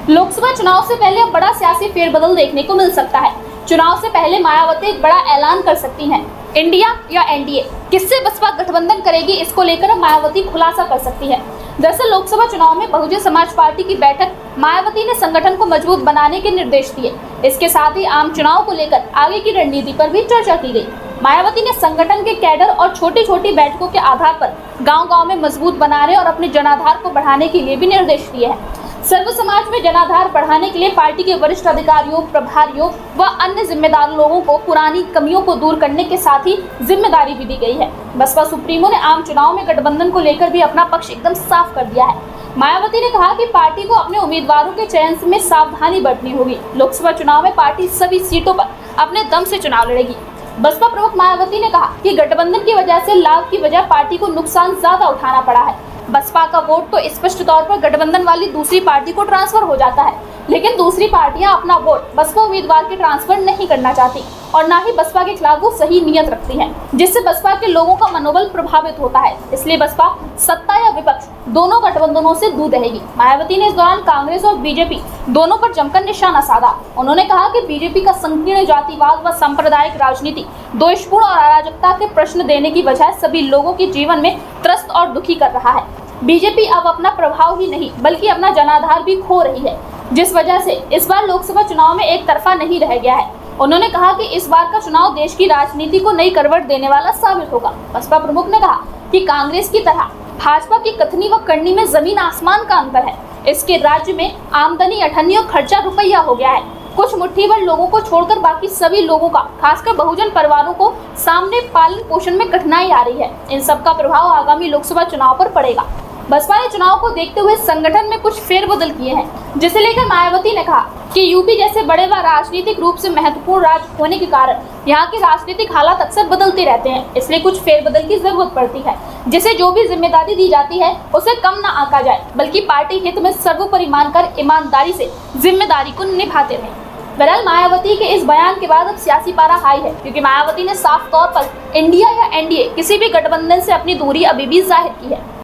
लोकसभा चुनाव से पहले अब बड़ा सियासी फेरबदल देखने को मिल सकता है। चुनाव से पहले मायावती एक बड़ा ऐलान कर सकती हैं। इंडिया या एनडीए, किससे बसपा गठबंधन करेगी, इसको लेकर अब मायावती खुलासा कर सकती है। दरअसल लोकसभा चुनाव में बहुजन समाज पार्टी की बैठक मायावती ने संगठन को मजबूत बनाने के निर्देश दिए। इसके साथ ही आम चुनाव को लेकर आगे की रणनीति पर भी चर्चा की गई। मायावती ने संगठन के कैडर और छोटी छोटी बैठकों के आधार पर गांव-गांव में मजबूत बनाने और अपने जनाधार को बढ़ाने के लिए भी निर्देश दिए हैं। सर्व समाज में जनाधार बढ़ाने के लिए पार्टी के वरिष्ठ अधिकारियों, प्रभारियों व अन्य जिम्मेदार लोगों को पुरानी कमियों को दूर करने के साथ ही जिम्मेदारी भी दी गई है। बसपा सुप्रीमो ने आम चुनाव में गठबंधन को लेकर भी अपना पक्ष एकदम साफ कर दिया है। मायावती ने कहा कि पार्टी को अपने उम्मीदवारों के चयन में सावधानी बरतनी होगी। लोकसभा चुनाव में पार्टी सभी सीटों पर अपने दम से चुनाव लड़ेगी। बसपा प्रमुख मायावती ने कहा कि गठबंधन की वजह से लाभ की वजह पार्टी को नुकसान ज्यादा उठाना पड़ा है। बसपा का वोट तो स्पष्ट तौर पर गठबंधन वाली दूसरी पार्टी को ट्रांसफर हो जाता है, लेकिन दूसरी पार्टियां अपना वोट बसपा उम्मीदवार के ट्रांसफर नहीं करना चाहती और न ही बसपा के खिलाफ वो सही नियत रखती हैं, जिससे बसपा के लोगों का मनोबल प्रभावित होता है। इसलिए बसपा सत्ता या विपक्ष दोनों गठबंधनों से दूर रहेगी। मायावती ने इस दौरान कांग्रेस और बीजेपी दोनों पर जमकर निशाना साधा। उन्होंने कहा कि बीजेपी का संकीर्ण जातिवाद व सांप्रदायिक राजनीति दोषपूर्ण और अराजकता के प्रश्न देने की वजह सभी लोगों के जीवन में त्रस्त और दुखी कर रहा है। बीजेपी अब अपना प्रभाव ही नहीं बल्कि अपना जनाधार भी खो रही है, जिस वजह से इस बार लोकसभा चुनाव में एक तरफा नहीं रह गया है। उन्होंने कहा कि इस बार का चुनाव देश की राजनीति को नई करवट देने वाला साबित होगा। बसपा प्रमुख ने कहा कि कांग्रेस की तरह भाजपा की कथनी व करनी में जमीन आसमान का अंतर है। इसके राज्य में आमदनी अठन्नी और खर्चा रुपया हो गया है। कुछ मुट्ठी भर लोगों को छोड़कर बाकी सभी लोगों का, खासकर बहुजन परिवारों को सामने पालन पोषण में कठिनाई आ रही है। इन सब का प्रभाव आगामी लोकसभा चुनाव पर पड़ेगा। बसपा ने चुनाव को देखते हुए संगठन में कुछ फेरबदल किए हैं, जिसे लेकर मायावती ने कहा कि यूपी जैसे बड़े व राजनीतिक रूप से महत्वपूर्ण राज्य होने के कारण यहाँ के राजनीतिक हालात अक्सर बदलते रहते हैं। इसलिए कुछ फेरबदल की जरूरत पड़ती है, जिसे जो भी जिम्मेदारी दी जाती है उसे कम न आंका जाए, बल्कि पार्टी हित में सर्वोपरि मानकर ईमानदारी से जिम्मेदारी को निभाते रहे। बहरहाल मायावती के इस बयान के बाद अब सियासी पारा हाई है, क्योंकि मायावती ने साफ तौर पर इंडिया या एनडीए किसी भी गठबंधन से अपनी दूरी अभी भी जाहिर की है।